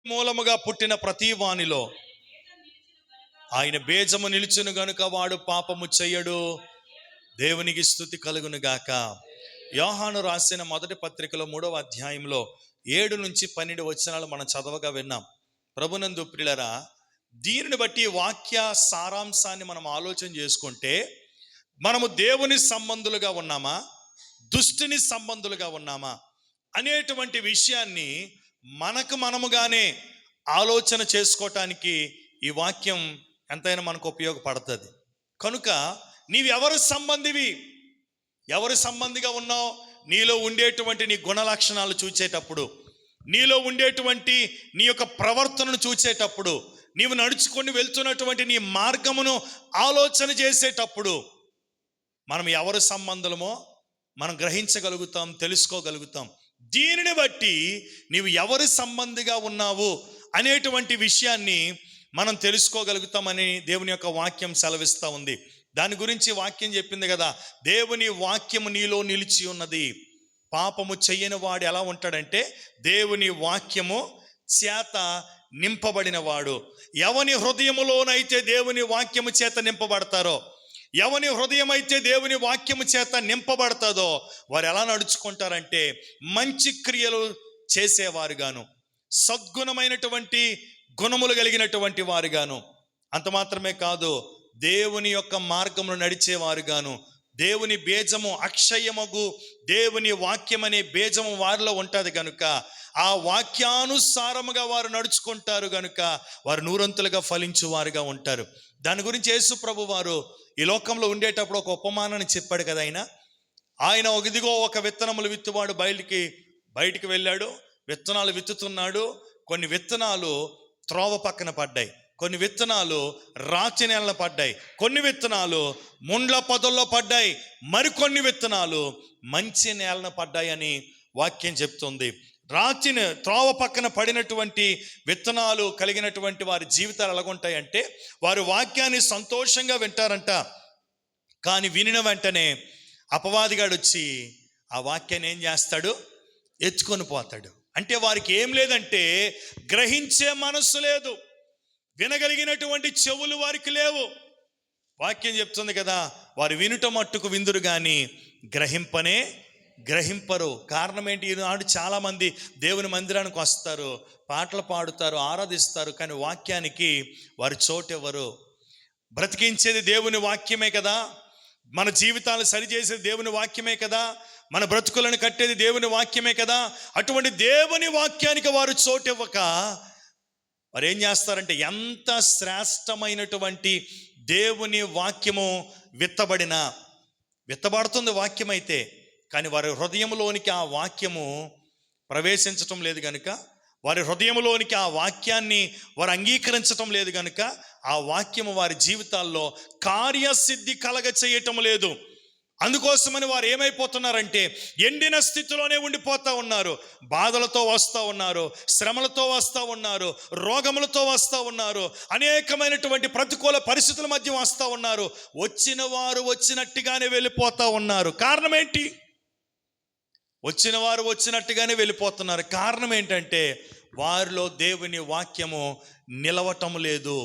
మూలముగా పుట్టిన ప్రతి వానిలో ఆయన బీజము నిలుచును గనుక వాడు పాపము చెయ్యడు. దేవునికి స్తుతి కలుగును గాక. యోహాను రాసిన మొదటి పత్రికలో 3వ అధ్యాయంలో 7 నుంచి 12 వచనాలు మనం చదవగా విన్నాం. ప్రభునందు ప్రియులారా, దీనిని బట్టి వాక్య సారాంశాన్ని మనం ఆలోచన చేసుకుంటే, మనము దేవుని సంబంధులుగా ఉన్నామా, దుష్టుని సంబంధులుగా ఉన్నామా అనేటువంటి విషయాన్ని మనకు మనముగానే ఆలోచన చేసుకోవటానికి ఈ వాక్యం ఎంతైనా మనకు ఉపయోగపడుతుంది. కనుక నీవు ఎవరు సంబంధివి, ఎవరు సంబంధిగా ఉన్నావు, నీలో ఉండేటువంటి నీ గుణ లక్షణాలు చూచేటప్పుడు, నీలో ఉండేటువంటి నీ యొక్క ప్రవర్తనను చూసేటప్పుడు, నీవు నడుచుకొని వెళ్తున్నటువంటి నీ మార్గమును ఆలోచన చేసేటప్పుడు మనం ఎవరు సంబంధులమో మనం గ్రహించగలుగుతాం, తెలుసుకోగలుగుతాం. దీనిని బట్టి నీవు ఎవరి సంబంధిగా ఉన్నావు అనేటువంటి విషయాన్ని మనం తెలుసుకోగలుగుతామని దేవుని యొక్క వాక్యం సెలవిస్తూ ఉంది. దాని గురించి వాక్యం చెప్పింది కదా, దేవుని వాక్యము నీలో నిలిచి ఉన్నది. పాపము చెయ్యని వాడు ఎలా ఉంటాడంటే దేవుని వాక్యము చేత నింపబడిన వాడు. ఎవని హృదయములోనైతే దేవుని వాక్యము చేత నింపబడతారో, ఎవని హృదయం అయితే దేవుని వాక్యము చేత నింపబడతాదో వారు ఎలా నడుచుకుంటారంటే మంచి క్రియలు చేసేవారుగాను, సద్గుణమైనటువంటి గుణములు కలిగినటువంటి వారుగాను, అంత మాత్రమే కాదు దేవుని యొక్క మార్గమును నడిచేవారుగాను, దేవుని బీజము అక్షయమగు దేవుని వాక్యం అనే బీజము వారిలో ఉంటుంది కనుక ఆ వాక్యానుసారముగా వారు నడుచుకుంటారు కనుక వారు నూరంతులుగా ఫలించువారుగా ఉంటారు. దాని గురించి యేసు ప్రభు వారు ఈ లోకంలో ఉండేటప్పుడు ఒక ఉపమానాన్ని చెప్పాడు కదా. ఆయన ఇదిగో ఒక విత్తనములు విత్తువాడు బయటికి వెళ్ళాడు, విత్తనాలు విత్తుతున్నాడు. కొన్ని విత్తనాలు త్రోవ పక్కన పడ్డాయి, కొన్ని విత్తనాలు రాతి నేలన పడ్డాయి, కొన్ని విత్తనాలు ముండ్ల పొదల్లో పడ్డాయి, మరికొన్ని విత్తనాలు మంచి నేలన పడ్డాయి అని వాక్యం చెప్తుంది. రాతిని త్రోవ పక్కన పడినటువంటి విత్తనాలు కలిగినటువంటి వారి జీవితాలు ఎలాగుంటాయంటే వారు వాక్యాన్ని సంతోషంగా వింటారంట. కానీ వినిన వెంటనే అపవాదిగాడు వచ్చి ఆ వాక్యాన్ని ఏం చేస్తాడు, ఎత్తుకొని పోతాడు. అంటే వారికి ఏం లేదంటే గ్రహించే మనస్సు లేదు, వినగలిగినటువంటి చెవులు వారికి లేవు. వాక్యం చెప్తుంది కదా, వారు వినుట మట్టుకు విందురు కానీ గ్రహింపరు. కారణం ఏంటి? ఈనాడు చాలామంది దేవుని మందిరానికి వస్తారు, పాటలు పాడుతారు, ఆరాధిస్తారు, కానీ వాక్యానికి వారి చోటెవరు. బ్రతికించేది దేవుని వాక్యమే కదా, మన జీవితాలు సరిచేసేది దేవుని వాక్యమే కదా, మన బ్రతుకులను కట్టేది దేవుని వాక్యమే కదా. అటువంటి దేవుని వాక్యానికి వారు చోటివ్వక వారు ఏం చేస్తారంటే ఎంత శ్రేష్టమైనటువంటి దేవుని వాక్యము విత్తబడుతుంది వాక్యం అయితే, కానీ వారి హృదయంలోనికి ఆ వాక్యము ప్రవేశించటం లేదు కనుక, వారి హృదయంలోనికి ఆ వాక్యాన్ని వారు అంగీకరించటం లేదు కనుక ఆ వాక్యము వారి జీవితాల్లో కార్యసిద్ధి కలగ చేయటం లేదు. అందుకోసమని వారు ఏమైపోతున్నారంటే ఎండిన స్థితిలోనే ఉండిపోతూ ఉన్నారు. బాధలతో వస్తూ ఉన్నారు, శ్రమలతో వస్తూ ఉన్నారు, రోగములతో వస్తూ ఉన్నారు, అనేకమైనటువంటి ప్రతికూల పరిస్థితుల మధ్య వస్తూ ఉన్నారు. వచ్చిన వారు వచ్చినట్టుగానే వెళ్ళిపోతూ ఉన్నారు. కారణం ఏంటి? వచ్చిన వారు వచ్చినట్టుగానే వెళ్ళిపోతున్నారు. కారణం ఏంటంటే వారిలో దేవుని వాక్యము నిలవటం లేదు.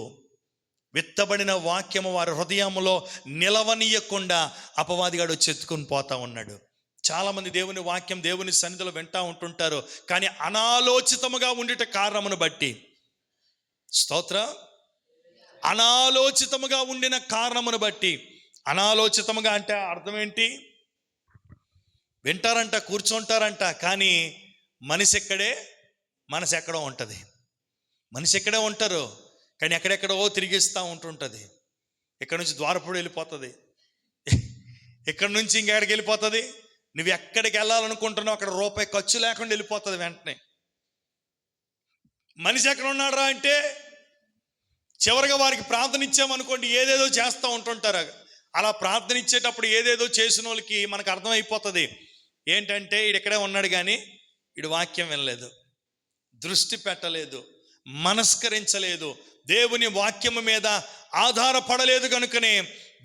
విత్తబడిన వాక్యము వారి హృదయంలో నిలవనీయకుండా అపవాదిగాడు వచ్చి ఎత్తుకుని పోతా ఉన్నాడు. చాలామంది దేవుని వాక్యం దేవుని సన్నిధిలో వింటూ ఉంటుంటారు, కానీ అనాలోచితముగా ఉండుట కారణమును బట్టి, స్తోత్రం, అనాలోచితముగా ఉండిన కారణమును బట్టి. అనాలోచితముగా అంటే అర్థం ఏంటి? వింటారంట, కూర్చుంటారంట, కానీ మనసు ఎక్కడో ఉంటుంది. మనిషి ఎక్కడే ఉంటారు, కానీ ఎక్కడెక్కడో తిరిగిస్తూ ఉంటుంటుంది. ఇక్కడ నుంచి ద్వారపుడు వెళ్ళిపోతుంది, ఇక్కడ నుంచి ఇంకెక్కడికి వెళ్ళిపోతుంది. నువ్వు ఎక్కడికి వెళ్ళాలనుకుంటున్నావు అక్కడ రూపాయి ఖర్చు లేకుండా వెళ్ళిపోతుంది వెంటనే. మనిషి ఎక్కడ ఉన్నాడు అంటే చివరిగా వారికి ప్రార్థన ఇచ్చామనుకోండి, ఏదేదో చేస్తూ ఉంటుంటారు. అలా ప్రార్థన ఇచ్చేటప్పుడు ఏదేదో చేసిన వాళ్ళకి మనకు అర్థమైపోతుంది ఏంటంటే ఈడెక్కడే ఉన్నాడు కానీ ఈడు వాక్యం వినలేదు, దృష్టి పెట్టలేదు, మనస్కరించలేదు, దేవుని వాక్యము మీద ఆధారపడలేదు. కనుకనే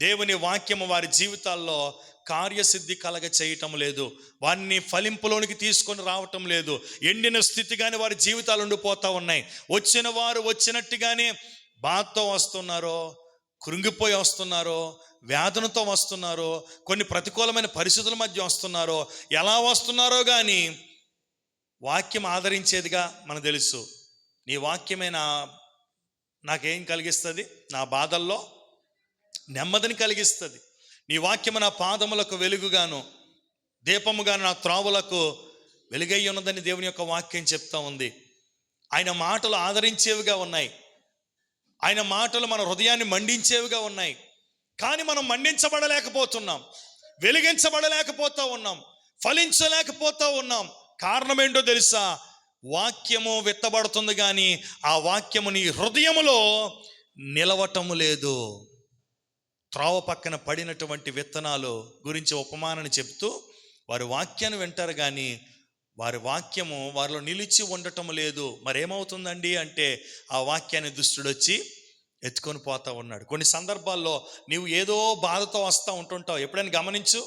దేవుని వాక్యము వారి జీవితాల్లో కార్యసిద్ధి కలగ చేయటం లేదు, వారిని ఫలింపులోనికి తీసుకొని రావటం లేదు. ఎండిన స్థితిగానే వారి జీవితాలు ఉండిపోతూ ఉన్నాయి. వచ్చిన వారు వచ్చినట్టుగానే బాధతో వస్తున్నారో, కృంగిపోయి వస్తున్నారో, వ్యాధులతో వస్తున్నారో, కొన్ని ప్రతికూలమైన పరిస్థితుల మధ్య వస్తున్నారో, ఎలా వస్తున్నారో కానీ వాక్యం ఆదరించేదిగా మనకు తెలుసు. నీ వాక్యమే నాకేం కలిగిస్తుంది? నా బాధల్లో నెమ్మదిని కలిగిస్తుంది. నీ వాక్యము నా పాదములకు వెలుగుగాను, దీపముగాను నా త్రావులకు వెలుగై ఉన్నదని దేవుని యొక్క వాక్యం చెప్తా ఉంది. ఆయన మాటలు ఆదరించేవిగా ఉన్నాయి. ఆయన మాటలు మన హృదయాన్ని మండించేవిగా ఉన్నాయి. కానీ మనం మండించబడలేకపోతున్నాం, వెలిగించబడలేకపోతూ ఉన్నాం, ఫలించలేకపోతూ ఉన్నాం. కారణం ఏంటో తెలుసా? వాక్యము విత్తబడుతుంది కానీ ఆ వాక్యము నీ హృదయములో నిలవటము లేదు. త్రోవ పక్కన పడినటువంటి విత్తనాలు గురించి ఉపమానాన్ని చెప్తూ, వారి వాక్యాన్ని వింటారు కానీ వారి వాక్యము వారిలో నిలిచి ఉండటం లేదు. మరేమవుతుందండి అంటే ఆ వాక్యాన్ని దుష్టుడు వచ్చి ఎత్తుకొని పోతా ఉన్నాడు. కొన్ని సందర్భాల్లో నీవు ఏదో బాధతో వస్తూ ఉంటుంటావు. ఎప్పుడైనా గమనించు,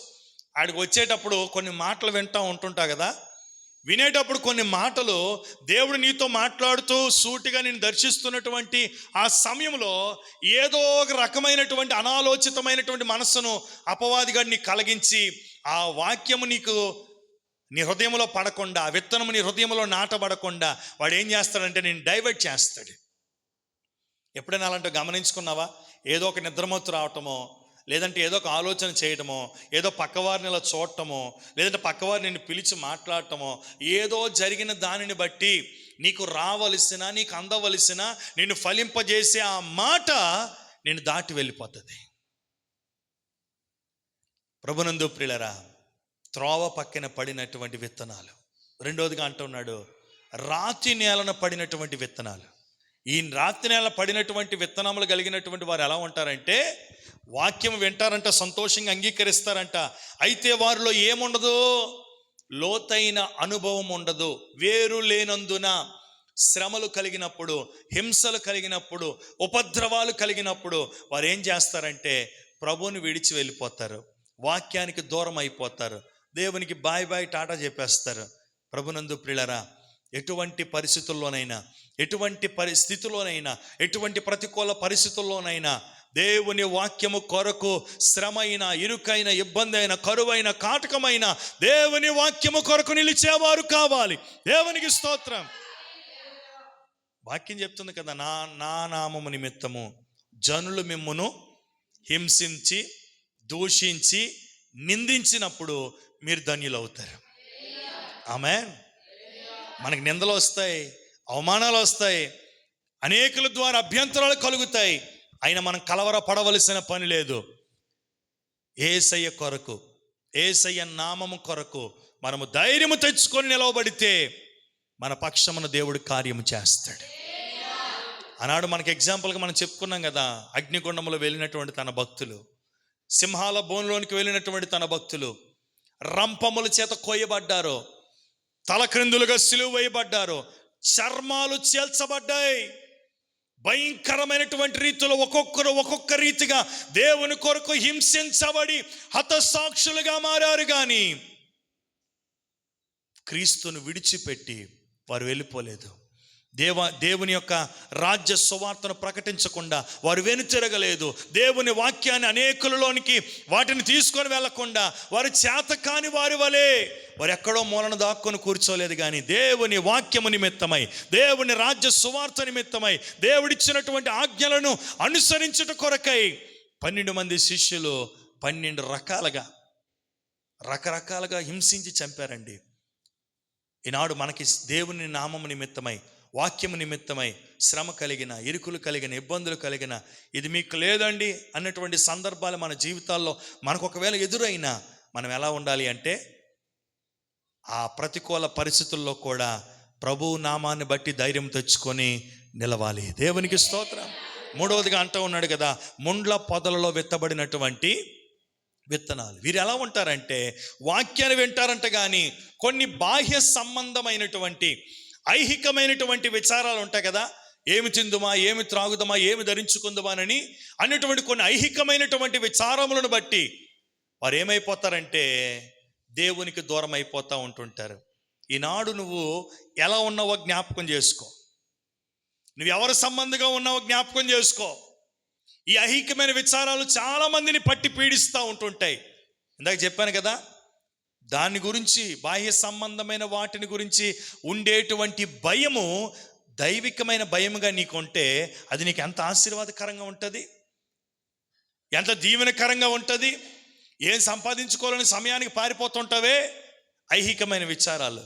ఆడికి వచ్చేటప్పుడు కొన్ని మాటలు వింటూ ఉంటుంటావు కదా. వినేటప్పుడు కొన్ని మాటలు దేవుడు నీతో మాట్లాడుతూ సూటిగా నేను దర్శిస్తున్నటువంటి ఆ సమయంలో ఏదో ఒక రకమైనటువంటి అనాలోచితమైనటువంటి మనస్సును అపవాదిగా నీకు కలిగించి ఆ వాక్యము నీకు నీ హృదయంలో పడకుండా, ఆ విత్తనము నీ హృదయంలో నాటబడకుండా వాడు ఏం చేస్తాడంటే నేను డైవర్ట్ చేస్తాడు. ఎప్పుడైనా అలాంటి గమనించుకున్నావా? ఏదో ఒక నిద్రమత్తు రావటమో, లేదంటే ఏదో ఒక ఆలోచన చేయటమో, ఏదో పక్కవారిని ఇలా చూడటమో, లేదంటే పక్కవారిని నిన్ను పిలిచి మాట్లాడటమో, ఏదో జరిగిన దానిని బట్టి నీకు రావలసిన, నీకు అందవలసిన, నిన్ను ఫలింపజేసే ఆ మాట నేను దాటి వెళ్ళిపోతుంది. ప్రభునందు ప్రియులరా, త్రోవ పక్కన పడినటువంటి విత్తనాలు. రెండోదిగా అంటున్నాడు రాతి నేలన పడినటువంటి విత్తనాలు. ఈ రాతి నేల పడినటువంటి విత్తనములు కలిగినటువంటి వారు ఎలా ఉంటారంటే, వాక్యం వింటారంట, సంతోషంగా అంగీకరిస్తారంట. అయితే వారిలో ఏముండదు? లోతైన అనుభవం ఉండదు. వేరు లేనందున శ్రమలు కలిగినప్పుడు, హింసలు కలిగినప్పుడు, ఉపద్రవాలు కలిగినప్పుడు వారు ఏం చేస్తారంటే ప్రభువుని విడిచి వెళ్ళిపోతారు, వాక్యానికి దూరం అయిపోతారు, దేవునికి బాయ్ బాయ్ టాటా చెప్పేస్తారు. ప్రభునందు ప్రియులరా, ఎటువంటి పరిస్థితుల్లోనైనా, ఎటువంటి పరిస్థితుల్లోనైనా, ఎటువంటి ప్రతికూల పరిస్థితుల్లోనైనా దేవుని వాక్యము కొరకు శ్రమ అయినా, ఇరుకైన, ఇబ్బంది అయిన, కరువైన, కాటకమైన దేవుని వాక్యము కొరకు నిలిచేవారు కావాలి. దేవునికి స్తోత్రం. వాక్యం చెప్తుంది కదా, నా నామము నిమిత్తము జనులు మిమ్మును హింసించి, దూషించి, నిందించినప్పుడు మీరు ధన్యులవుతారు. ఆమేన్. మనకి నిందలు వస్తాయి, అవమానాలు వస్తాయి, అనేకుల ద్వారా అభ్యంతరాలు కలుగుతాయి. అయినా మనం కలవరపడవలసిన పని లేదు. యేసయ్య కొరకు, యేసయ్య నామము కొరకు మనము ధైర్యము తెచ్చుకొని నిలవబడితే మన పక్షమున దేవుడు కార్యము చేస్తాడు. ఆనాడు మనకి ఎగ్జాంపుల్గా మనం చెప్పుకున్నాం కదా, అగ్నిగుండములో వెళ్ళినటువంటి తన భక్తులు, సింహాల బోన్లోనికి వెళ్ళినటువంటి తన భక్తులు రంపముల చేత కోయబడ్డారు, తలక్రిందులుగా సిలువ వేయబడ్డారు, చర్మాలు చీల్చబడ్డాయి. భయంకరమైనటువంటి రీతిలో ఒక్కొక్కరు ఒక్కొక్క రీతిగా దేవుని కొరకు హింసించబడి హతసాక్షులుగా మారారు. కానీ క్రీస్తును విడిచిపెట్టి వారు వెళ్ళిపోలేదు. దేవుని యొక్క రాజ్య సువార్తను ప్రకటించకుండా వారు వెనుతిరగలేదు. దేవుని వాక్యాన్ని అనేకులలోనికి వాటిని తీసుకొని వెళ్లకుండా వారు చేతకాని వారి వలె వారు ఎక్కడో మూలన దాక్కుని కూర్చోలేదు. కానీ దేవుని వాక్యము నిమిత్తమై, దేవుని రాజ్య సువార్త నిమిత్తమై, దేవుడిచ్చినటువంటి ఆజ్ఞలను అనుసరించుట కొరకై 12 మంది శిష్యులు 12 రకరకాలుగా హింసించి చంపారండి. ఈనాడు మనకి దేవుని నామము నిమిత్తమై, వాక్యము నిమిత్తమై శ్రమ కలిగిన, ఇరుకులు కలిగిన, ఇబ్బందులు కలిగిన, ఇది మీకు లేదండి అన్నటువంటి సందర్భాలు మన జీవితాల్లో మనకు ఒకవేళ ఎదురైనా మనం ఎలా ఉండాలి అంటే ఆ ప్రతికూల పరిస్థితుల్లో కూడా ప్రభువు నామాన్ని బట్టి ధైర్యం తెచ్చుకొని నిలవాలి. దేవునికి స్తోత్రం. మూడవదిగా అంటూ ఉన్నాడు కదా, ముండ్ల పొదలలో విత్తబడినటువంటి విత్తనాలు. వీరు ఎలా ఉంటారంటే వాక్యాన్ని వింటారంట, కానీ కొన్ని బాహ్య సంబంధమైనటువంటి ఐహికమైనటువంటి విచారాలు ఉంటాయి కదా, ఏమి తిందుమా, ఏమి త్రాగుదమా, ఏమి ధరించుకుందామా అన్నటువంటి కొన్ని ఐహికమైనటువంటి విచారములను బట్టి వారు ఏమైపోతారంటే దేవునికి దూరం అయిపోతూ ఉంటుంటారు. ఈనాడు నువ్వు ఎలా ఉన్నావో జ్ఞాపకం చేసుకో. నువ్వు ఎవరి సంబంధంగా ఉన్నావో జ్ఞాపకం చేసుకో. ఈ ఐహికమైన విచారాలు చాలా మందిని పట్టి పీడిస్తూ ఉంటుంటాయి. ఇందాక చెప్పాను కదా, దాని గురించి, బాహ్య సంబంధమైన వాటిని గురించి ఉండేటువంటి భయము దైవికమైన భయముగా నీకుంటే అది నీకు ఎంత ఆశీర్వాదకరంగా ఉంటుంది, ఎంత దీవెనకరంగా ఉంటుంది. ఏం సంపాదించుకోవాలని సమయానికి పారిపోతుంటావే ఐహికమైన విచారాలు.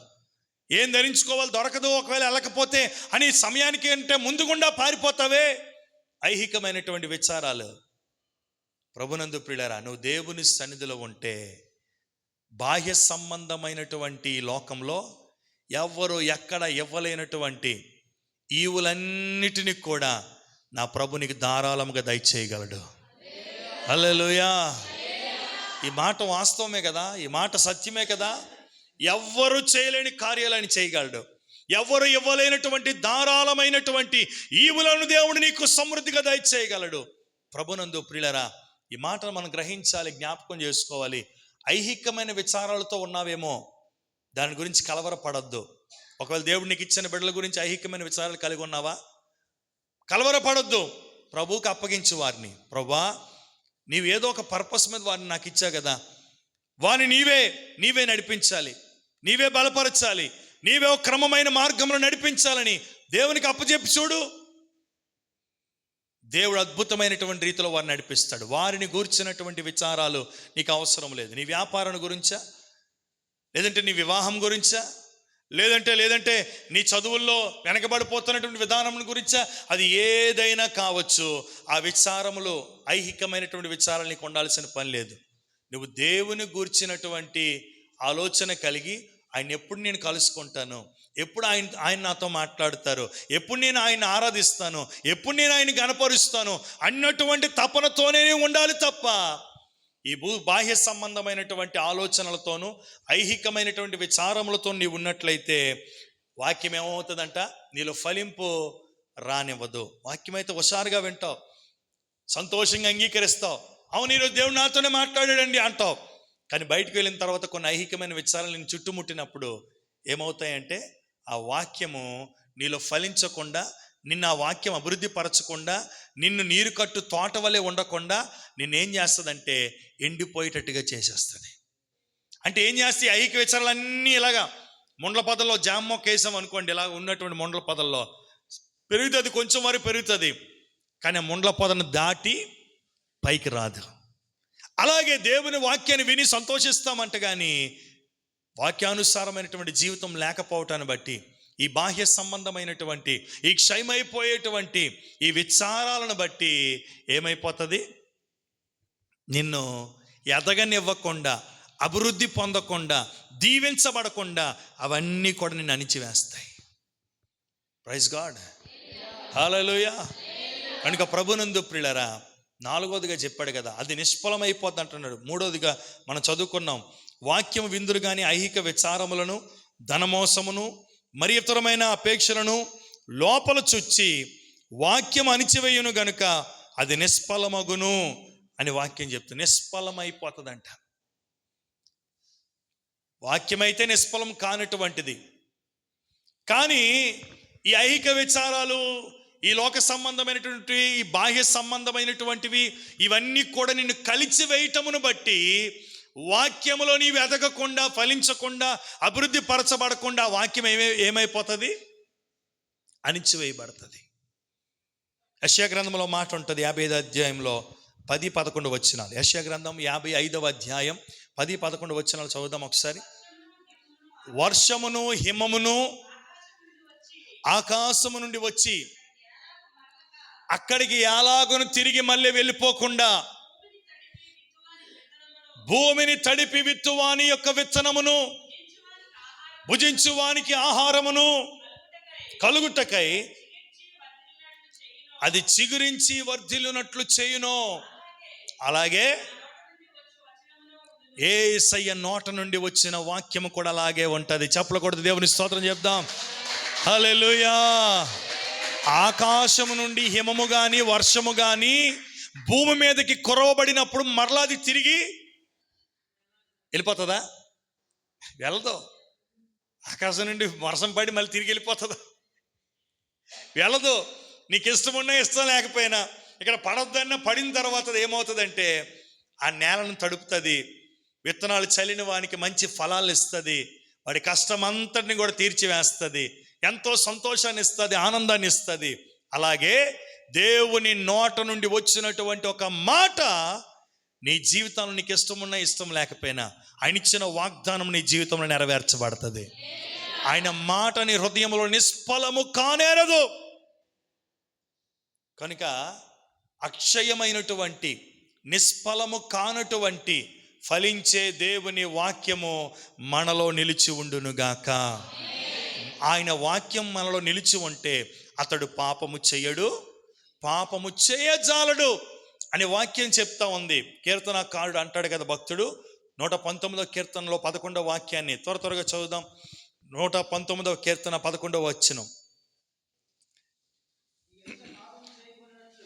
ఏం ధరించుకోవాలి దొరకదు, ఒకవేళ వెళ్ళకపోతే అని సమయానికి అంటే ముందుగుండా పారిపోతావే ఐహికమైనటువంటి విచారాలు. ప్రభునందు ప్రియులారా, నువ్వు దేవుని సన్నిధిలో ఉంటే బాహ్య సంబంధమైనటువంటి లోకంలో ఎవ్వరు ఎక్కడ ఇవ్వలేనటువంటి ఈవులన్నిటినీ కూడా నా ప్రభునికి ధారాళముగా దయచేయగలడు. హల్లెలూయా. ఈ మాట వాస్తవమే కదా, ఈ మాట సత్యమే కదా. ఎవ్వరు చేయలేని కార్యాలను చేయగలడు. ఎవ్వరు ఇవ్వలేనటువంటి ధారాళమైనటువంటి ఈవులను దేవుడు నీకు సమృద్ధిగా దయచేయగలడు. ప్రభునందు ప్రియులారా, ఈ మాటను మనం గ్రహించాలి, జ్ఞాపకం చేసుకోవాలి. ఐహికమైన విచారాలతో ఉన్నావేమో, దాని గురించి కలవరపడద్దు. ఒకవేళ దేవుడు నీకు ఇచ్చిన బిడ్డల గురించి ఐహికమైన విచారాలు కలిగి ఉన్నావా, కలవరపడొద్దు. ప్రభువుకి అప్పగించు వారిని. ప్రభువా, నీవు ఏదో ఒక పర్పస్ మీద వారిని నాకు ఇచ్చావు కదా, వారిని నీవే నడిపించాలి, నీవే బలపరచాలి, నీవే ఒక క్రమమైన మార్గంలో నడిపించాలని దేవునికి అప్పచెప్పి చూడు. దేవుడు అద్భుతమైనటువంటి రీతిలో వారిని నడిపిస్తాడు. వారిని గూర్చినటువంటి విచారాలు నీకు అవసరం లేదు. నీ వ్యాపారం గురించా, లేదంటే నీ వివాహం గురించా, లేదంటే నీ చదువుల్లో వెనకబడిపోతున్నటువంటి విధానం గురించా, అది ఏదైనా కావచ్చు. ఆ విచారములు, ఐహికమైనటువంటి విచారాలు నీకు ఉండాల్సిన పని లేదు. నువ్వు దేవుని గూర్చినటువంటి ఆలోచన కలిగి, ఆయన ఎప్పుడు నేను కలుసుకుంటాను, ఎప్పుడు ఆయన నాతో మాట్లాడతారు, ఎప్పుడు నేను ఆయన ఆరాధిస్తాను, ఎప్పుడు నేను ఆయన గణపరుస్తాను అన్నటువంటి తపనతోనే ఉండాలి తప్ప ఈ బాహ్య సంబంధమైనటువంటి ఆలోచనలతోనూ ఐహికమైనటువంటి విచారములతో నీవు ఉన్నట్లయితే వాక్యం ఏమవుతుందంట, నీలో ఫలింపు రానివ్వదు. వాక్యం అయితే హుషారుగా వింటావు, సంతోషంగా అంగీకరిస్తావు, అవును ఈరోజు దేవుడు నాతోనే మాట్లాడాడండి అంటావు. కానీ బయటకు వెళ్ళిన తర్వాత కొన్ని ఐహికమైన విచారాలు నేను చుట్టుముట్టినప్పుడు ఏమవుతాయంటే, ఆ వాక్యము నీలో ఫలించకుండా, నిన్ను ఆ వాక్యం అభివృద్ధి పరచకుండా, నిన్ను నీరు కట్టు తోట వలె ఉండకుండా నిన్నేం చేస్తుందంటే ఎండిపోయేటట్టుగా చేసేస్తుంది. అంటే ఏం చేస్తే ఐహిక విచారాలన్నీ ఇలాగా ముండ్ల పొదల్లో జామ మొక్క వేసాం అనుకోండి, ఇలా ఉన్నటువంటి ముండ్ల పొదల్లో పెరుగుతుంది, కొంచెం వరకు పెరుగుతుంది, కానీ ఆ ముండ్ల పొదను దాటి పైకి రాదు. అలాగే దేవుని వాక్యాన్ని విని సంతోషిస్తామంట, కానీ వాక్యానుసారమైనటువంటి జీవితం లేకపోవటాన్ని బట్టి ఈ బాహ్య సంబంధమైనటువంటి ఈ క్షయమైపోయేటువంటి ఈ విచారాలను బట్టి ఏమైపోతుంది, నిన్ను ఎదగనివ్వకుండా, అభివృద్ధి పొందకుండా, దీవించబడకుండా అవన్నీ కూడా నిన్ను అణిచివేస్తాయి. ప్రైజ్ గాడ్, హల్లెలూయా. కనుక ప్రభునందు ప్రియులారా, నాలుగోదిగా చెప్పాడు కదా, అది నిష్ఫలమైపోద్ది అంటున్నాడు. మూడోదిగా మనం చదువుకున్నాం, వాక్యం విందురు కానీ ఐహిక విచారములను, ధనమోసమును, మరి ఇతరమైన అపేక్షలను లోపల చుచ్చి వాక్యం అణిచివేయును గనుక అది నిష్ఫలమగును అని వాక్యం చెప్తుంది. నిష్ఫలమైపోతుందంట. వాక్యమైతే నిష్ఫలం కానటువంటిది, కానీ ఈ ఐహిక విచారాలు, ఈ లోక సంబంధమైనటువంటివి, ఈ బాహ్య సంబంధమైనటువంటివి, ఇవన్నీ కూడా నిన్ను కలిచివేయటమును బట్టి వాక్యములో నీవు ఎదగకుండా, ఫలించకుండా, అభివృద్ధి పరచబడకుండా వాక్యం ఏమైపోతుంది, అణిచివేయబడుతుంది. యెషయా గ్రంథంలో మాట ఉంటుంది, 55వ అధ్యాయంలో 10-11 వచనాలు. యెషయా గ్రంథం 55వ అధ్యాయం 10-11 వచనాలు చదువుదాం ఒకసారి. వర్షమును హిమమును ఆకాశము నుండి వచ్చి అక్కడికి ఎలాగును తిరిగి మళ్ళీ వెళ్ళిపోకుండా భూమిని తడిపి విత్తువాని యొక్క విత్తనమును, భుజించువానికి ఆహారమును కలుగుటకై అది చిగురించి వర్ధిల్లునట్లు చేయును. అలాగే యేసయ్య నోట నుండి వచ్చిన వాక్యము కూడా అలాగే ఉంటుంది. చప్పలు కొడుతూ దేవుని స్తోత్రం చెప్దాం. హల్లెలూయా. ఆకాశము నుండి హిమము కానీ వర్షము కానీ భూమి మీదకి కురవబడినప్పుడు మరలాది తిరిగి వెళ్ళిపోతుందా? వెళ్ళదు. ఆకాశం నుండి వర్షం పడి మళ్ళీ తిరిగి వెళ్ళిపోతుందా? వెళ్ళదు. నీకు ఇష్టం ఉన్నా ఇష్టం లేకపోయినా ఇక్కడ పడొద్దన్నా పడిన తర్వాత ఏమవుతుందంటే ఆ నేలను తడుపుతుంది, విత్తనాలు చల్లిన వానికి మంచి ఫలాలు ఇస్తుంది, వాడి కష్టం అంతటిని కూడా తీర్చివేస్తుంది, ఎంతో సంతోషాన్ని ఇస్తుంది, ఆనందాన్ని ఇస్తుంది. అలాగే దేవుని నోట నుండి వచ్చినటువంటి ఒక మాట నీ జీవితంలో నీకు ఇష్టమున్నా ఇష్టం లేకపోయినా ఆయన ఇచ్చిన వాగ్దానం నీ జీవితంలో నెరవేర్చబడుతుంది. ఆయన మాట నీ హృదయంలో నిష్ఫలము కానేరదు. కనుక అక్షయమైనటువంటి నిష్ఫలము కానటువంటి ఫలించే దేవుని వాక్యము మనలో నిలిచి ఉండునుగాక. ఆయన వాక్యం మనలో నిలిచి ఉంటే అతడు పాపము చేయడు, పాపము చేయజాలడు అనే వాక్యం చెప్తా ఉంది. కీర్తనకారుడు అంటాడు కదా భక్తుడు, 119వ కీర్తనలో 11వ వాక్యాన్ని త్వరగా చదువుదాం. 119వ కీర్తన 11వ వచనం.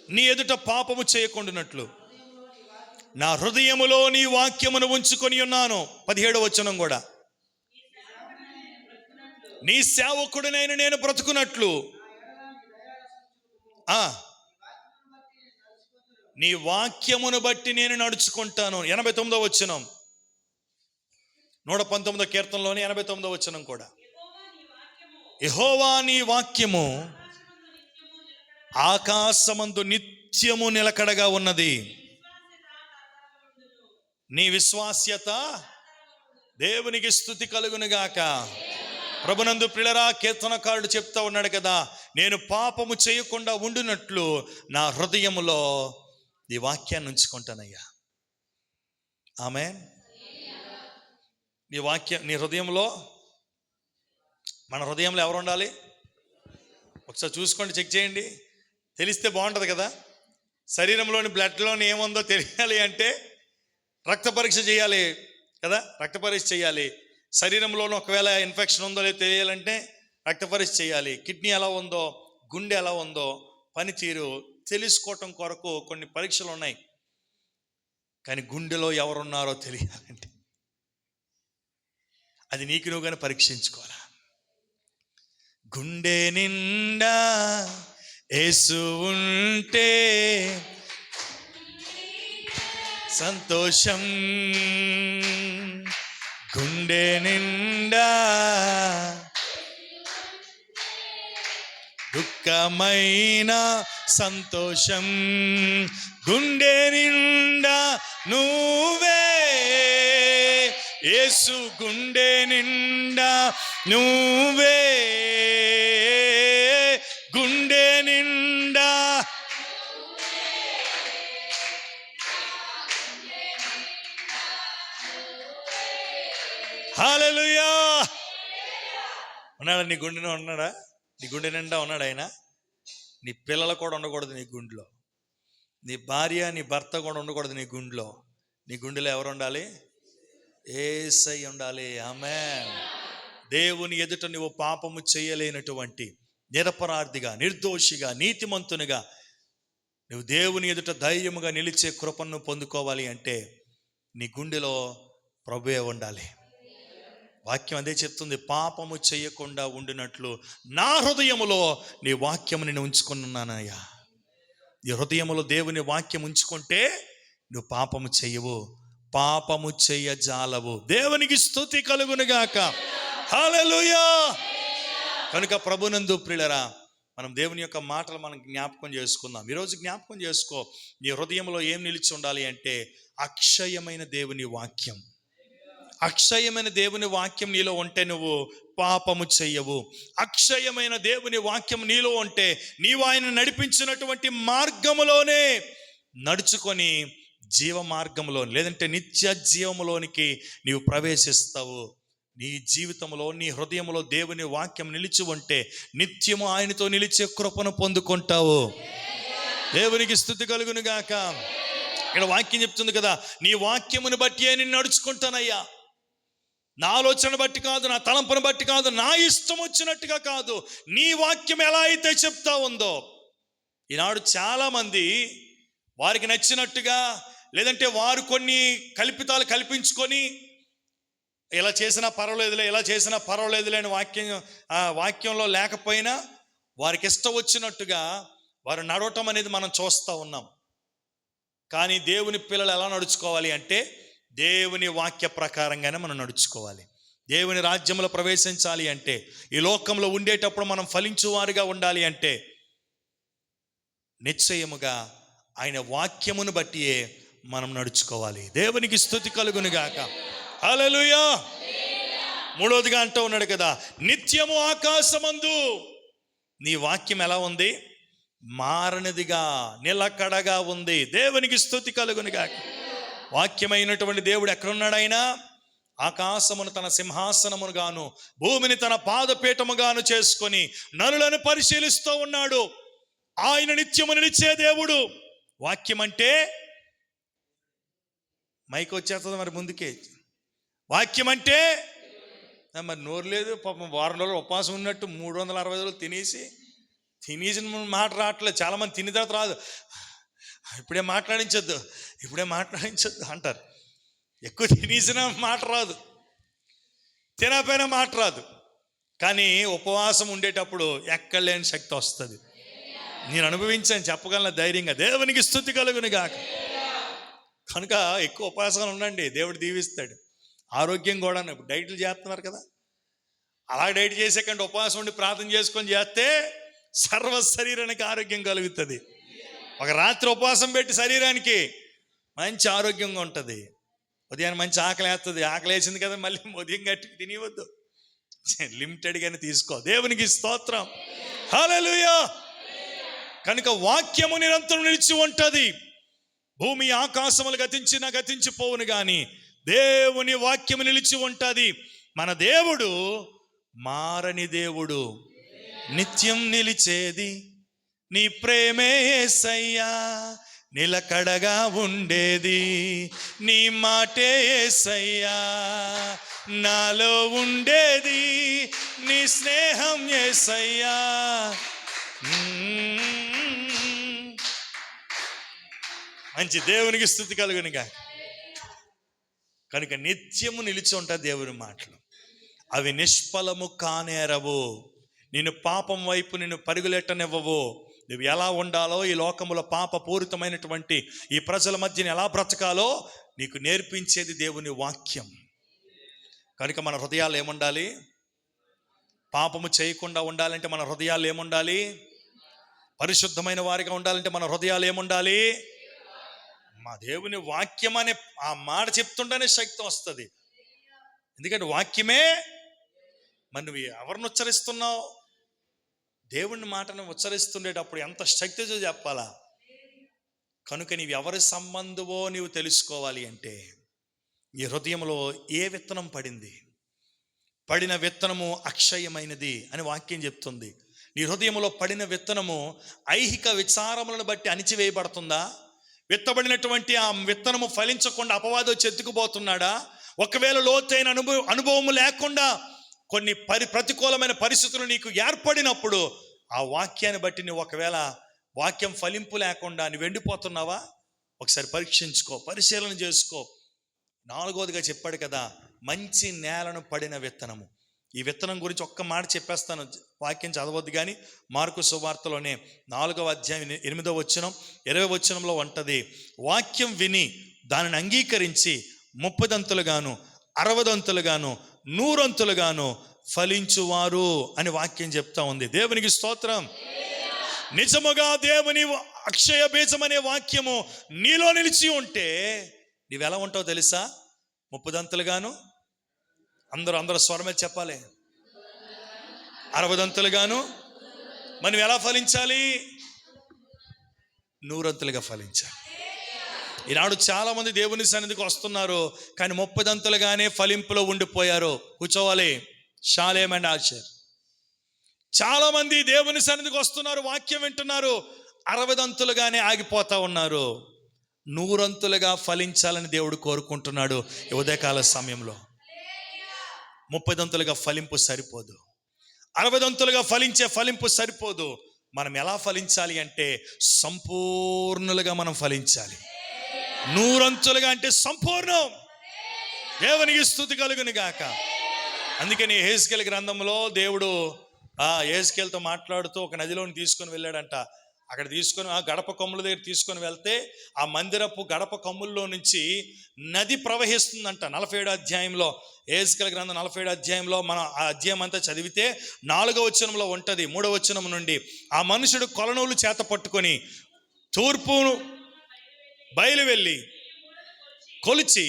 నీ ఎదుట పాపము చేయకుండానట్లు నా హృదయములో నీ వాక్యమును ఉంచుకొని ఉన్నాను. 17వ వచనం కూడా, నీ సేవకుడినైన నేను బ్రతుకున్నట్లు నీ వాక్యమును బట్టి నేను నడుచుకుంటాను. 89వ వచనం, 119వ కీర్తనలోని 89వ వచనం కూడా, యెహోవా నీ వాక్యము ఆకాశమందు నిత్యము నిలకడగా ఉన్నది, నీ విశ్వాస్యత దేవునికి స్తుతి కలుగునుగాక. ప్రభునందు ప్రియులారా, కీర్తనకారుడు చెప్తా ఉన్నాడు కదా, నేను పాపము చేయకుండా ఉండునట్లు నా హృదయములో నీ వాక్యాన్ని ఉంచుకుంటానయ్యా. ఆమేన్. నీ వాక్యం నీ హృదయంలో, మన హృదయంలో ఎవరు ఉండాలి? ఒకసారి చూసుకోండి, చెక్ చేయండి, తెలిస్తే బాగుంటుంది కదా. శరీరంలోని బ్లడ్లోని ఏముందో తెలియాలి అంటే రక్త పరీక్ష చేయాలి కదా, రక్త పరీక్ష చేయాలి. శరీరంలోనూ ఒకవేళ ఇన్ఫెక్షన్ ఉందో లేదో తెలియాలంటే రక్త పరీక్ష చేయాలి. కిడ్నీ ఎలా ఉందో, గుండె ఎలా ఉందో పనితీరు తెలుసుకోవటం కొరకు కొన్ని పరీక్షలు ఉన్నాయి. కానీ గుండెలో ఎవరున్నారో తెలియాలంటే అది నీకు నువ్వుగానే పరీక్షించుకోవాలా. గుండె నిండా యేసు ఉంటే సంతోషం, గుండె నిండా దుఃఖమైన సంతోషం, గుండె నిండా నువ్వే యేసు, గుండె నిండా నువ్వే, గుండె నిండా హల్లెలూయా. ఉన్నాడా నీ గుండెలో? ఉన్నాడా నీ గుండె నిండా? ఉన్నాడు ఆయన. నీ పిల్లలు కూడా ఉండకూడదు నీ గుండెలో, నీ భార్య నీ భర్త కూడా ఉండకూడదు నీ గుండెలో. నీ గుండెలో ఎవరు ఉండాలి? యేసయ్య ఉండాలి. ఆమేన్. దేవుని ఎదుట నువ్వు పాపము చేయలేనటువంటి నిరపరాధిగా, నిర్దోషిగా, నీతిమంతునిగా నువ్వు దేవుని ఎదుట ధైర్యముగా నిలిచే కృపను పొందుకోవాలి అంటే నీ గుండెలో ప్రభువే ఉండాలి. వాక్యం అదే చెప్తుంది, పాపము చేయకుండా ఉండినట్లు నా హృదయములో నీ వాక్యము నేను ఉంచుకున్నానయ్యా. నీ హృదయములో దేవుని వాక్యం ఉంచుకుంటే నువ్వు పాపము చెయ్యవు, పాపము చెయ్యజాలవు. దేవునికి స్తుతి కలుగునుగాక. హల్లెలూయా. కనుక ప్రభునందు ప్రియులారా, మనం దేవుని యొక్క మాటలు మనం జ్ఞాపకం చేసుకుందాం. ఈరోజు జ్ఞాపకం చేసుకో, నీ హృదయంలో ఏం నిలిచి ఉండాలి అంటే అక్షయమైన దేవుని వాక్యం. అక్షయమైన దేవుని వాక్యం నీలో ఉంటే నువ్వు పాపము చెయ్యవు. అక్షయమైన దేవుని వాక్యం నీలో ఉంటే నీవు ఆయన నడిపించినటువంటి మార్గములోనే నడుచుకొని జీవ మార్గంలో, లేదంటే నిత్య జీవములోనికి నీవు ప్రవేశిస్తావు. నీ జీవితంలో, నీ హృదయంలో దేవుని వాక్యం నిలిచి ఉంటే నిత్యము ఆయనతో నిలిచే కృపను పొందుకుంటావు. దేవునికి స్తుతి కలుగునుగాక. ఇక్కడ వాక్యం చెప్తుంది కదా, నీ వాక్యమును బట్టి నేను నడుచుకుంటానయ్యా. నా ఆలోచన బట్టి కాదు, నా తలంపును బట్టి కాదు, నా ఇష్టం వచ్చినట్టుగా కాదు, నీ వాక్యం ఎలా అయితే చెప్తా ఉందో. ఈనాడు చాలామంది వారికి నచ్చినట్టుగా, లేదంటే వారు కొన్ని కల్పితాలు కల్పించుకొని ఇలా చేసినా పర్వాలేదులే, ఇలా చేసినా పర్వాలేదులే అని వాక్యంలో లేకపోయినా వారికి ఇష్టం వచ్చినట్టుగా వారు నడవటం అనేది మనం చూస్తూ ఉన్నాం. కానీ దేవుని పిల్లలు ఎలా నడుచుకోవాలి అంటే దేవుని వాక్య ప్రకారంగానే మనం నడుచుకోవాలి. దేవుని రాజ్యంలో ప్రవేశించాలి అంటే, ఈ లోకంలో ఉండేటప్పుడు మనం ఫలించువారుగా ఉండాలి అంటే నిశ్చయముగా ఆయన వాక్యమును బట్టియే మనం నడుచుకోవాలి. దేవునికి స్తుతి కలుగును గాక. హల్లెలూయా. మూడవదిగా అంటూ ఉన్నాడు కదా, నిత్యము ఆకాశమందు నీ వాక్యం ఎలా ఉంది? మారనిదిగా, నిలకడగా ఉంది. దేవునికి స్తుతి కలుగును గాక. వాక్యమైనటువంటి దేవుడు ఎక్కడున్నాడు? ఆయన ఆకాశమును తన సింహాసనముగాను భూమిని తన పాదపీఠముగాను చేసుకొని నరులను పరిశీలిస్తూ ఉన్నాడు. ఆయన నిత్యము నిలిచే దేవుడు. వాక్యం అంటే మైక్ వచ్చేస్తుంది మరి ముందుకే. వాక్యం అంటే మరి నోరు లేదు పాపం, వారం రోజులు ఉపవాసం ఉన్నట్టు 360 రోజులు తినేసిన మాట రావట్లేదు. చాలామంది తిని తర్వాత రాదు, ఇప్పుడే మాట్లాడించొద్దు అంటారు. ఎక్కువ తినేసిన మాట రాదు, తినపోయిన మాట రాదు. కానీ ఉపవాసం ఉండేటప్పుడు ఎక్కడ లేని శక్తి వస్తుంది. నేను అనుభవించాను, చెప్పగలను ధైర్యంగా. దేవునికి స్తుతి కలుగును గాక. కనుక ఎక్కువ ఉపవాసాలు ఉండండి, దేవుడు దీవిస్తాడు. ఆరోగ్యం కూడా ఇప్పుడు డైట్లు చేస్తున్నారు కదా, అలా డైట్ చేసే కంటే ఉపవాసం ఉండి ప్రార్థన చేసుకొని చేస్తే సర్వ శరీరానికి ఆరోగ్యం కలుగుతుంది. ఒక రాత్రి ఉపవాసం పెట్టి శరీరానికి మంచి ఆరోగ్యంగా ఉంటుంది. ఉదయాన్ని మంచి ఆకలి వేస్తుంది. ఆకలి వేసింది కదా మళ్ళీ ఉదయం గట్టికి తినివద్దు, లిమిటెడ్గానే తీసుకో. దేవునికి స్తోత్రం. హల్లెలూయా. కనుక వాక్యము నిరంతరం నిలిచి ఉంటుంది. భూమి ఆకాశములు గతించిపోవును కానీ దేవుని వాక్యము నిలిచి ఉంటుంది. మన దేవుడు మారని దేవుడు, నిత్యం నిలిచేది నీ ప్రేమే యేసయ్యా. నిలకడగా ఉండేది నీ మాటే యేసయ్యా. నాలో ఉండేది నీ స్నేహం యేసయ్యా. మంచి దేవునికి స్తుతి కలుగునుగా. కనుక నిత్యము నిలిచి ఉంటుంది దేవుని మాటలు. అవి నిష్ఫలము కానేరవు. నిన్ను పాపం వైపు నిన్ను పరుగులెట్టనివ్వవు. నువ్వు ఎలా ఉండాలో, ఈ లోకములో పాపపూరితమైనటువంటి ఈ ప్రజల మధ్యన ఎలా బ్రతకాలో నీకు నేర్పించేది దేవుని వాక్యం. కనుక మన హృదయాలు ఏముండాలి? పాపము చేయకుండా ఉండాలంటే మన హృదయాలు ఏముండాలి? పరిశుద్ధమైన వారిగా ఉండాలంటే మన హృదయాలు ఏముండాలి? మా దేవుని వాక్యం అనే ఆ మాట చెప్తుంటేనే శక్తి వస్తుంది. ఎందుకంటే వాక్యమే. మరి నువ్వు ఎవరిని ఉచ్చరిస్తున్నావు? దేవుని మాటను ఉచ్చరిస్తుండేటప్పుడు ఎంత శక్తితో చెప్పాలా. కనుక నీవు ఎవరి సంబంధమో నీవు తెలుసుకోవాలి అంటే నీ హృదయంలో ఏ విత్తనం పడింది? పడిన విత్తనము అక్షయమైనది అని వాక్యం చెప్తుంది. నీ హృదయంలో పడిన విత్తనము ఐహిక విచారములను బట్టి అణిచివేయబడుతుందా? విత్తబడినటువంటి ఆ విత్తనము ఫలించకుండా అపవాది వచ్చి ఎత్తుకుపోతున్నాడా? ఒకవేళ లోతైన అనుభవము లేకుండా కొన్ని ప్రతికూలమైన పరిస్థితులు నీకు ఏర్పడినప్పుడు ఆ వాక్యాన్ని బట్టి నువ్వు ఒకవేళ వాక్యం ఫలింపు లేకుండా నువ్వు ఎండిపోతున్నావా? ఒకసారి పరీక్షించుకో, పరిశీలన చేసుకో. నాలుగోదిగా చెప్పాడు కదా, మంచి నేలను పడిన విత్తనము. ఈ విత్తనం గురించి ఒక్క మాట చెప్పేస్తాను, వాక్యం చదవద్దు కానీ. మార్కు సువార్తలోనే 4వ అధ్యాయం 8వ వచనం 20వ వచనంలో ఉంటుంది, వాక్యం విని దానిని అంగీకరించి 30 దంతులుగాను 60 దంతులుగాను 100 దంతులుగాను ఫలించువారు అని వాక్యం చెప్తా ఉంది. దేవునికి స్తోత్రం. నిజముగా దేవుని అక్షయ బీజం అనే వాక్యము నీలో నిలిచి ఉంటే నీవెలా ఉంటావు తెలుసా? 30 దంతులుగాను, అందరూ స్వరమే చెప్పాలి, 60 దంతులుగాను. మనం ఎలా ఫలించాలి? 100 దంతులుగా ఫలించాలి. ఈనాడు చాలా మంది దేవుని సన్నిధికి వస్తున్నారు, కానీ 30 దంతులుగానే ఫలింపులో ఉండిపోయారు. కూర్చోవాలి. Shalem and Ussher. చాలా మంది దేవుని సన్నిధికి వస్తున్నారు, వాక్యం వింటున్నారు, 60 దంతులుగానే ఆగిపోతా ఉన్నారు. 100 దంతులుగా ఫలించాలని దేవుడు కోరుకుంటున్నాడు ఈ ఉదయకాల సమయంలో. 30 దంతులుగా ఫలింపు సరిపోదు, 60 దంతులుగా ఫలింపు సరిపోదు. మనం ఎలా ఫలించాలి అంటే సంపూర్ణులుగా మనం ఫలించాలి. 100 దంతులుగా అంటే సంపూర్ణం. దేవునికి స్తుతి కలుగును గాక. అందుకని యెహెజ్కేలు గ్రంథంలో దేవుడు యెహెజ్కేలుతో మాట్లాడుతూ ఒక నదిలోని తీసుకొని వెళ్ళాడంట. అక్కడ తీసుకొని ఆ గడప కొమ్ముల దగ్గర తీసుకొని వెళ్తే ఆ మందిరపు గడప కొమ్ముల్లో నుంచి నది ప్రవహిస్తుందంట. 47 అధ్యాయంలో, యెహెజ్కేలు గ్రంథం 47 అధ్యాయంలో మనం ఆ అధ్యాయం అంతా చదివితే 4వ వచనంలో ఉంటుంది. 3వ వచనం నుండి, ఆ మనుషుడు కొలనూలు చేత పట్టుకొని తూర్పు బయలు వెళ్ళి కొలిచి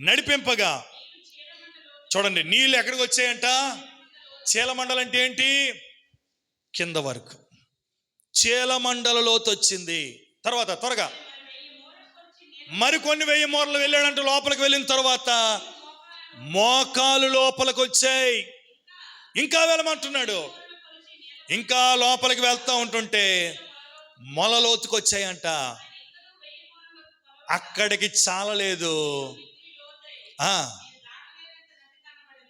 నడిపింపగా, చూడండి నీళ్ళు ఎక్కడికి వచ్చాయంట? చీలమండలం అంటే ఏంటి? కింద వరకు చీలమండలలోకి వచ్చింది. తర్వాత త్వరగా మరికొన్ని 1000 మూరలు వెళ్ళాడంటే లోపలికి వెళ్ళిన తర్వాత మోకాలు లోపలికి వచ్చాయి. ఇంకా వెళ్ళమంటున్నాడు. ఇంకా లోపలికి వెళ్తా ఉంటుంటే మొలలోతుకు వచ్చాయంట. అక్కడికి చాలలేదు.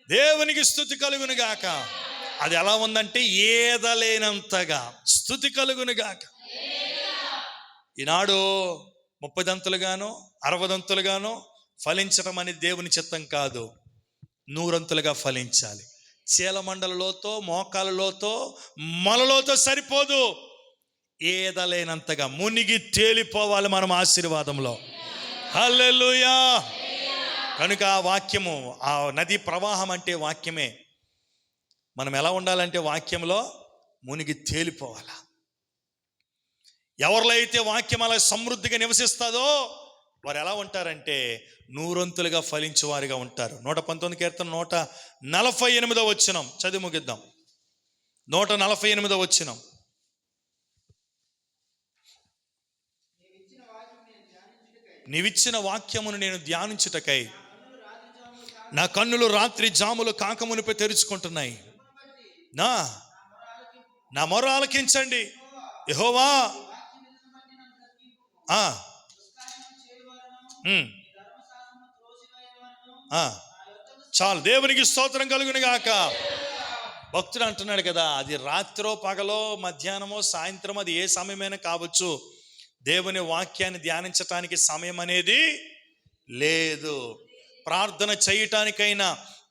దేవునికి స్తుతి కలుగును గాక. అది ఎలా ఉందంటే ఏదలేనంతగా స్తుతి కలుగును గాక. ఈనాడు 30 దంతులుగాను 60 దంతులుగాను ఫలించడం అనేది దేవుని చిత్తం కాదు. 100 అంతులుగా ఫలించాలి. చీలమండలలోతో, మోకాలలోతో, మొలలోతో సరిపోదు. ఏదలేనంతగా మునిగి తేలిపోవాలి మనం ఆశీర్వాదంలో. హల్లెలూయా. కనుక ఆ వాక్యము, ఆ నది ప్రవాహం అంటే వాక్యమే. మనం ఎలా ఉండాలంటే వాక్యంలో మునిగి తేలిపోవాలా. ఎవరిలో అయితే వాక్యం అలా సమృద్ధిగా నివసిస్తుందో వారు ఎలా ఉంటారంటే 100 అంతులుగా ఫలించేవారుగా ఉంటారు. 119 కీర్తన 148వ వచనం చదివి ముగిద్దాం. 148వ వచనం. నీవిచ్చిన వాక్యమును నేను ధ్యానించుటకై నా కన్నులు రాత్రి జాములు కాకమునిపై తెరుచుకుంటున్నాయి. నా మొర ఆలకించండి యెహోవా. చాలు. దేవునికి స్తోత్రం కలుగును గాక. భక్తుడు అంటున్నాడు కదా, అది రాత్రో పగలో మధ్యాహ్నమో సాయంత్రం, అది ఏ సమయమైనా కావచ్చు. దేవుని వాక్యాన్ని ధ్యానించటానికి సమయం అనేది లేదు. ప్రార్థన చేయటానికైనా,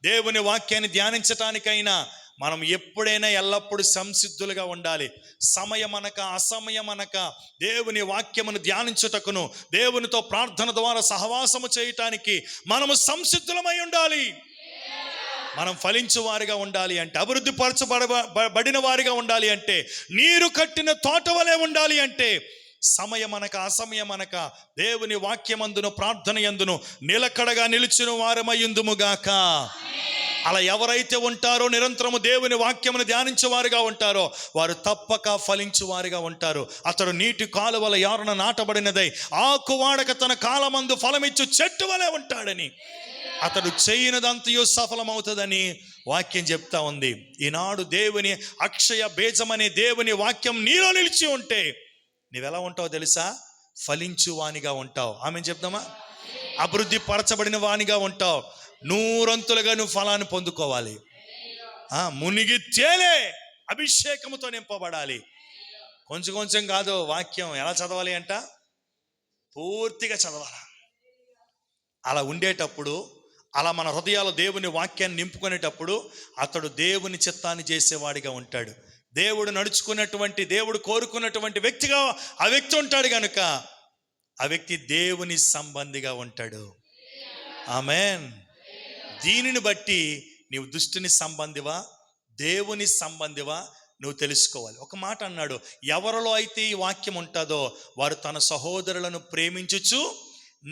దేవుని వాక్యాన్ని ధ్యానించటానికైనా మనం ఎప్పుడైనా ఎల్లప్పుడూ సంసిద్ధులుగా ఉండాలి. సమయమనక అసమయమనక దేవుని వాక్యమును ధ్యానించుటకును, దేవునితో ప్రార్థన ద్వారా సహవాసము చేయటానికి మనము సంసిద్ధులమై ఉండాలి. మనం ఫలించు వారిగా ఉండాలి అంటే, అభివృద్ధి పరచబడిన వారిగా ఉండాలి అంటే, నీరు కట్టిన తోట వలె ఉండాలి అంటే, సమయమనక అసమయమనక దేవుని వాక్యమందును ప్రార్థన యందును నిలకడగా నిలిచిన వారమయ్యుందుముగాక. అలా ఎవరైతే ఉంటారో, నిరంతరము దేవుని వాక్యమును ధ్యానించేవారుగా ఉంటారో, వారు తప్పక ఫలించువారుగా ఉంటారు. అతడు నీటి కాలువల యారున నాటబడినదై ఆకువాడక తన కాలమందు ఫలమిచ్చు చెట్టు వలె ఉంటాడని, అతడు చేయనిదంతయు సఫలమవుతుందని వాక్యం చెప్తా ఉంది. ఈనాడు దేవుని అక్షయ బీజమనే దేవుని వాక్యం నీలో నిలిచి ఉంటే నీవెలా ఉంటావు తెలుసా? ఫలించు వానిగా ఉంటావు. ఆమె చెప్దామా? అభివృద్ధి పరచబడిన వానిగా ఉంటావు. 100 అంతులుగా నువ్వు ఫలాన్ని పొందుకోవాలి. మునిగి తేలే అభిషేకముతో నింపబడాలి. కొంచెం కొంచెం కాదు. వాక్యం ఎలా చదవాలి అంట? పూర్తిగా చదవాలి. అలా ఉండేటప్పుడు, అలా మన హృదయాలు దేవుని వాక్యాన్ని నింపుకునేటప్పుడు అతడు దేవుని చిత్తాన్ని చేసేవాడిగా ఉంటాడు. దేవుడు నడుచుకున్నటువంటి, దేవుడు కోరుకున్నటువంటి వ్యక్తిగా ఆ వ్యక్తి ఉంటాడు కనుక ఆ వ్యక్తి దేవుని సంబంధిగా ఉంటాడు. ఆమేన్. దీనిని బట్టి నీవు దుష్టుని సంబంధివా, దేవుని సంబంధివా నువ్వు తెలుసుకోవాలి. ఒక మాట అన్నాడు, ఎవరిలో అయితే ఈ వాక్యం ఉంటుందో వారు తన సహోదరులను ప్రేమించుచు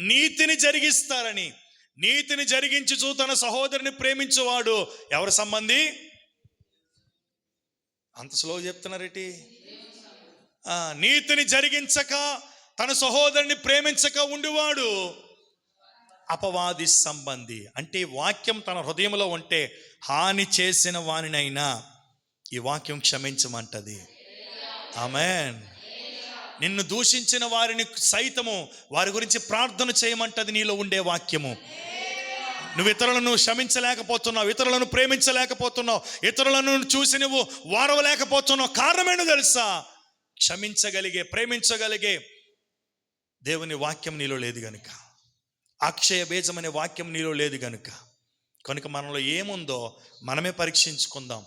నీతిని జరిగిస్తారని. నీతిని జరిగించుచు తన సహోదరుని ప్రేమించువాడు ఎవరి సంబంధి? అంత స్లో చెప్తున్నారేటి? నీతిని జరిగించక తన సహోదరుని ప్రేమించక ఉండివాడు అపవాది సంబంధి. అంటే వాక్యం తన హృదయంలో ఉంటే హాని చేసిన వానినైనా ఈ వాక్యం క్షమించమంటది. ఆమేన్. నిన్ను దూషించిన వారిని సైతము వారి గురించి ప్రార్థన చేయమంటది నీలో ఉండే వాక్యము. నువ్వు ఇతరులను క్షమించలేకపోతున్నావు, ఇతరులను ప్రేమించలేకపోతున్నావు, ఇతరులను చూసి నువ్వు వారవలేకపోతున్నావు. కారణమేను తెలుసా? క్షమించగలిగే, ప్రేమించగలిగే దేవుని వాక్యం నీలో లేదు గనుక. అక్షయ బీజం అనే వాక్యం నీలో లేదు కనుక మనలో ఏముందో మనమే పరీక్షించుకుందాం.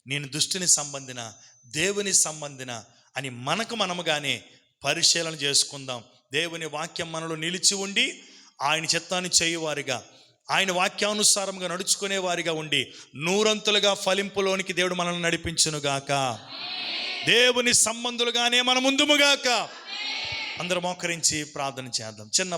నేను దుష్టుని సంబంధిన, దేవుని సంబంధిన అని మనముగానే పరిశీలన చేసుకుందాం. దేవుని వాక్యం మనలో నిలిచి ఉండి ఆయన చిత్తాన్ని చేయువారిగా, ఆయన వాక్యానుసారంగా నడుచుకునే వారిగా ఉండి నూరంతులుగా ఫలింపులోనికి దేవుడు మనల్ని నడిపించునుగాక. దేవుని సంబంధులుగానే మన ముందుముగాక. అందరం మోకరించి ప్రార్థన చేద్దాం. చిన్న